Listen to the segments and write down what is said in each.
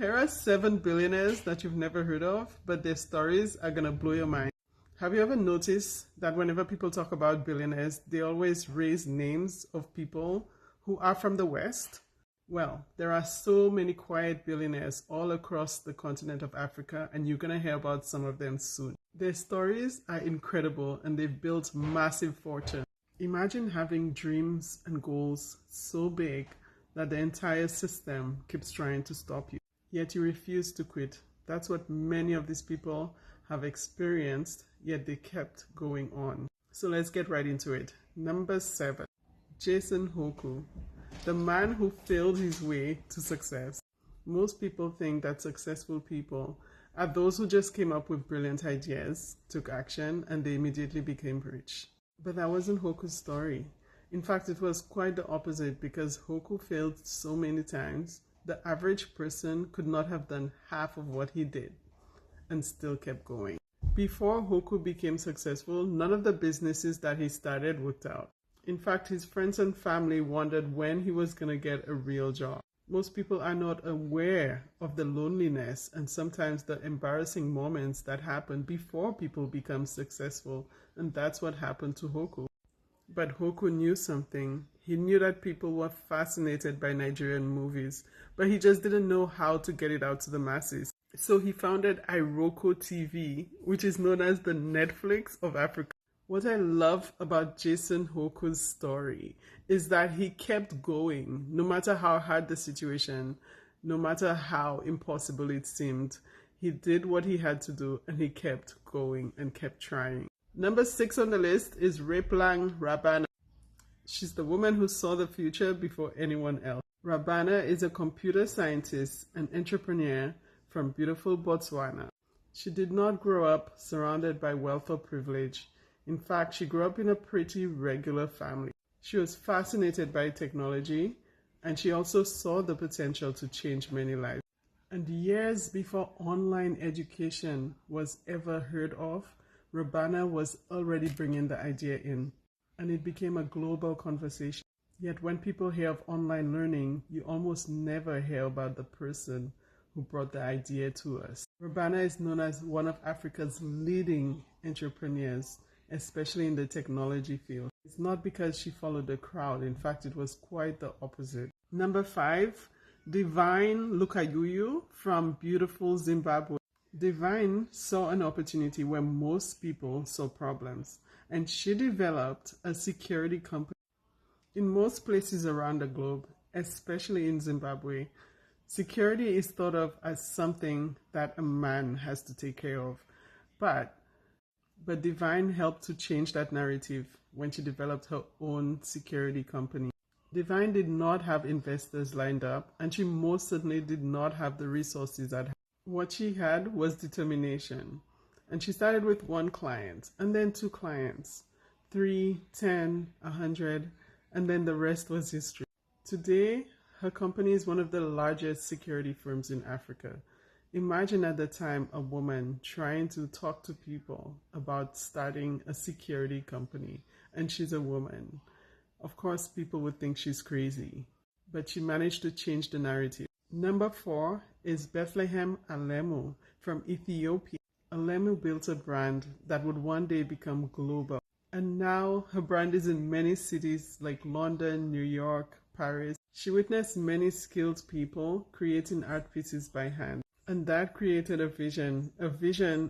Here are 7 billionaires that you've never heard of, but their stories are gonna blow your mind. Have you ever noticed that whenever people talk about billionaires, they always raise names of people who are from the West? Well, there are so many quiet billionaires all across the continent of Africa, and you're gonna hear about some of them soon. Their stories are incredible and they've built massive fortunes. Imagine having dreams and goals so big that the entire system keeps trying to stop you, yet you refuse to quit. That's what many of these people have experienced, yet they kept going on. So let's get right into it. Number 7, Jason Hoku, the man who failed his way to success. Most people think that successful people are those who just came up with brilliant ideas, took action, and they immediately became rich. But that wasn't Hoku's story. In fact, it was quite the opposite because Hoku failed so many times. The average person could not have done half of what he did and still kept going. Before Hoku became successful, none of the businesses that he started worked out. In fact, his friends and family wondered when he was going to get a real job. Most people are not aware of the loneliness and sometimes the embarrassing moments that happen before people become successful, and that's what happened to Hoku. But Hoku knew something. He knew that people were fascinated by Nigerian movies, but he just didn't know how to get it out to the masses. So he founded Iroko TV, which is known as the Netflix of Africa. What I love about Jason Hoku's story is that he kept going, no matter how hard the situation, no matter how impossible it seemed. He did what he had to do and he kept going and kept trying. Number 6 on the list is Raplang Rabana. She's the woman who saw the future before anyone else. Rabana is a computer scientist and entrepreneur from beautiful Botswana. She did not grow up surrounded by wealth or privilege. In fact, she grew up in a pretty regular family. She was fascinated by technology and she also saw the potential to change many lives. And years before online education was ever heard of, Rabana was already bringing the idea in, and it became a global conversation. Yet when people hear of online learning, you almost never hear about the person who brought the idea to us. Rabana is known as one of Africa's leading entrepreneurs, especially in the technology field. It's not because she followed the crowd. In fact, it was quite the opposite. Number 5, Divine Lukayuyu from beautiful Zimbabwe. Divine saw an opportunity where most people saw problems, and she developed a security company. In most places around the globe, especially in Zimbabwe, security is thought of as something that a man has to take care of. But Divine helped to change that narrative when she developed her own security company. Divine did not have investors lined up, and she most certainly did not have the resources at hand. What she had was determination. And she started with 1 client, and then 2 clients, 3, 10, 100, and then the rest was history. Today, her company is one of the largest security firms in Africa. Imagine at the time a woman trying to talk to people about starting a security company, and she's a woman. Of course, people would think she's crazy, but she managed to change the narrative. Number 4 is Bethlehem Alemu from Ethiopia. Alemu built a brand that would one day become global. And now her brand is in many cities like London, New York, Paris. She witnessed many skilled people creating art pieces by hand. And that created a vision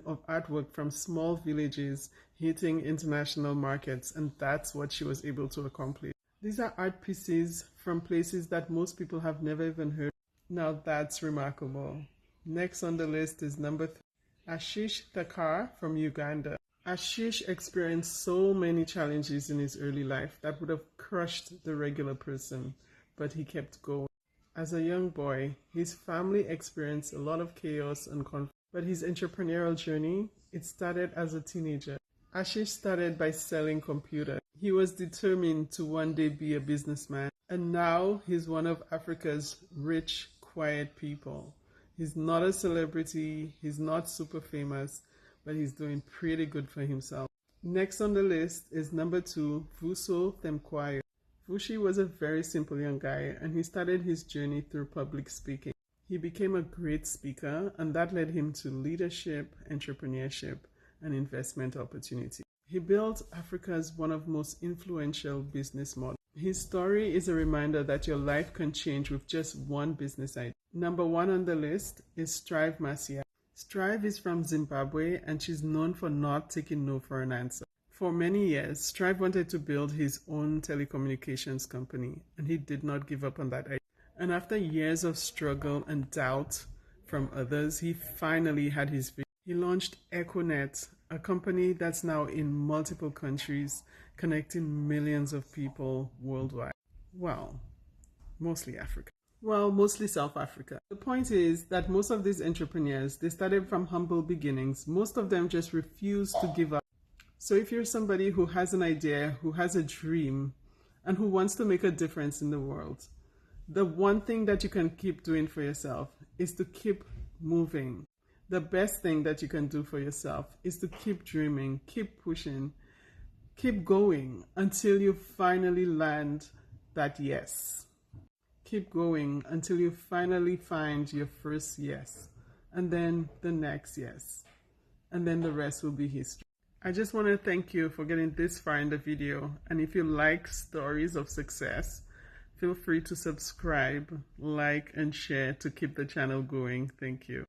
of artwork from small villages hitting international markets. And that's what she was able to accomplish. These are art pieces from places that most people have never even heard. Now that's remarkable. Next on the list is number 3, Ashish Thakkar from Uganda. Ashish experienced so many challenges in his early life that would have crushed the regular person, but he kept going. As a young boy, his family experienced a lot of chaos and conflict, but his entrepreneurial journey, it started as a teenager. Ashish started by selling computers. He was determined to one day be a businessman, and now he's one of Africa's rich, quiet people. He's not a celebrity, he's not super famous, but he's doing pretty good for himself. Next on the list is number 2, Vuso Themkwayo. Vushi was a very simple young guy, and he started his journey through public speaking. He became a great speaker, and that led him to leadership, entrepreneurship, and investment opportunity. He built Africa's one of most influential business models. His story is a reminder that your life can change with just one business idea. Number one on the list is Strive Masia. Strive is from Zimbabwe, and she's known for not taking no for an answer. For many years, Strive wanted to build his own telecommunications company, and he did not give up on that idea. And after years of struggle and doubt from others, he finally had his vision. He launched Econet, a company that's now in multiple countries, connecting millions of people worldwide. Well, mostly Africa. Well, mostly South Africa. The point is that most of these entrepreneurs, they started from humble beginnings. Most of them just refused to give up. So if you're somebody who has an idea, who has a dream, and who wants to make a difference in the world, the one thing that you can keep doing for yourself is to keep moving. The best thing that you can do for yourself is to keep dreaming, keep pushing, keep going until you finally land that yes. Keep going until you finally find your first yes, and then the next yes, and then the rest will be history. I just want to thank you for getting this far in the video, and if you like stories of success, feel free to subscribe, like, and share to keep the channel going. Thank you.